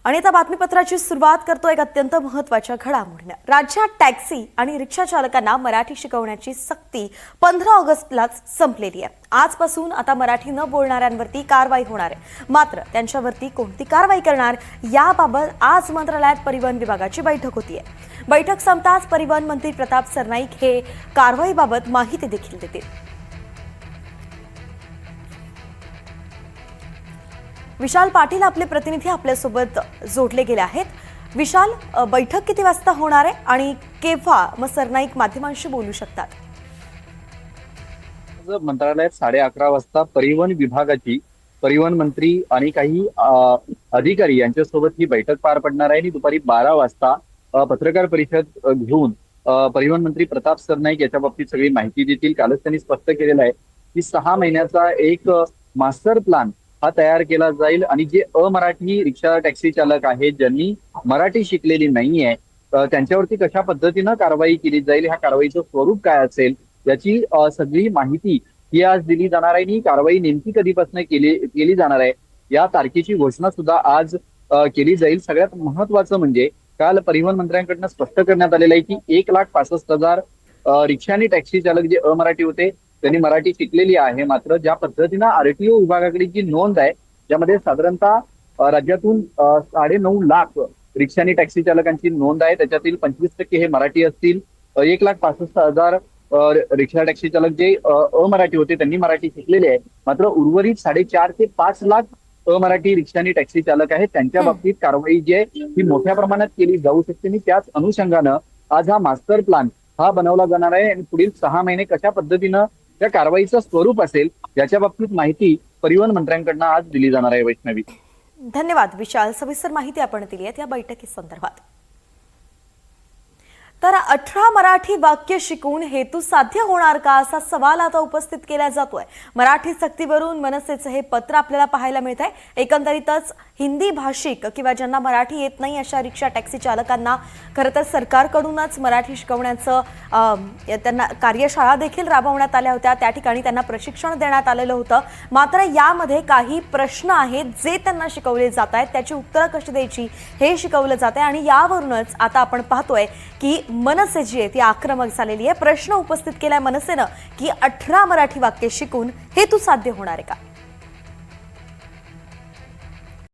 आणि आता बातमीपत्राची सुरुवात करतो एक अत्यंत महत्त्वाच्या घडामोडीने। राज्यात टॅक्सी आणि रिक्षा चालकांना मराठी शिकवण्याची सक्ती 15 ऑगस्टलाच संपलेली आहे। आजपासून आता मराठी न बोलणाऱ्यांवरती कारवाई होणार आहे। मात्र त्यांच्यावरती कोणती कारवाई करणार याबाबत आज मंत्रालयात परिवहन विभागाची बैठक होती आहे। बैठक संपताच परिवहन मंत्री प्रताप सरनाईक हे कारवाईबाबत माहिती देखील देतील। विशाल पाटील आपले प्रतिनिधी आपल्यासोबत जोडले गेले आहेत। विशाल, बैठक किती वाजता होणार आहे आणि केव्हा मग सरनाईक माध्यमांशी बोलू शकतात? मंत्रालयात 11:30 वाजता परिवहन विभागाची परिवहन मंत्री आणि काही अधिकारी यांच्यासोबत ही बैठक पार पडणार आहे आणि दुपारी 12 वाजता पत्रकार परिषद घेऊन परिवहन मंत्री प्रताप सरनाईक याच्या बाबतीत सगळी माहिती देतील। कालच त्यांनी स्पष्ट केलेलं आहे की 6 महिन्याचा एक मास्टर प्लॅन हा तयार केला जाईल आणि जे अमराठी रिक्षा टॅक्सी चालक आहेत ज्यांनी मराठी शिकलेली नाहीये त्यांच्यावरती कशा पद्धतीनं कारवाई केली जाईल, ह्या कारवाईचं स्वरूप काय असेल याची सगळी माहिती ही आज दिली जाणार आहे। ही कारवाई नेमकी कधीपासून केली जाणार आहे या तारखेची घोषणा सुद्धा आज केली जाईल। सगळ्यात महत्वाचं म्हणजे काल परिवहन मंत्र्यांकडून स्पष्ट करण्यात आलेलं आहे की 1,65,000 रिक्षा आणि टॅक्सी चालक जे अमराठी होते त्यांनी मराठी शिकलेली आहे। मात्र ज्या पद्धतीनं आरटीओ विभागाकडे जी नोंद आहे ज्यामध्ये साधारणतः राज्यातून 9.5 लाख रिक्षा आणि टॅक्सी चालकांची नोंद आहे, त्याच्यातील 25% हे मराठी असतील। 1,65,000 रिक्षा टॅक्सी चालक जे अमराठी होते त्यांनी मराठी शिकलेले आहे। मात्र उर्वरित 4.5 ते 5 लाख अमराठी रिक्षा आणि टॅक्सी चालक आहेत, त्यांच्या बाबतीत कारवाई जी आहे ही मोठ्या प्रमाणात केली जाऊ शकते आणि त्याच अनुषंगानं आज हा मास्टर प्लॅन हा बनवला जाणार आहे आणि पुढील 6 महिने कशा पद्धतीनं त्या कारवाईचं स्वरूप असेल याच्या बाबतीत माहिती परिवहन मंत्र्यांकडून आज दिली जाणार आहे। वैष्णवी, धन्यवाद विशाल, सविस्तर माहिती आपण दिली आहे या बैठकी संदर्भात। तर 18 मराठी वाक्य शिकून हेतू साध्य होणार का असा सवाल आता उपस्थित केला जातोय। मराठी सक्तीवरून मनसेचे हे पत्र आपल्याला पाहायला मिळत आहे। एकंदरीतच हिंदी भाषिक किंवा ज्यांना मराठी येत नाही अशा रिक्षा टॅक्सी चालकांना खरं तर सरकारकडूनच मराठी शिकवण्याचं त्यांना कार्यशाळा देखील राबवण्यात आल्या होत्या। त्या ठिकाणी त्यांना प्रशिक्षण देण्यात आलेलं होतं। मात्र यामध्ये काही प्रश्न आहेत जे त्यांना शिकवले जात आहेत, त्याची उत्तरं कशी द्यायची हे शिकवलं जात आहे आणि यावरूनच आता आपण पाहतोय की मनसे जी आहे ती आक्रमक झालेली आहे। प्रश्न उपस्थित केलाय मनसेनं की 18 मराठी वाक्य शिकून हेतू साध्य होणार आहे का?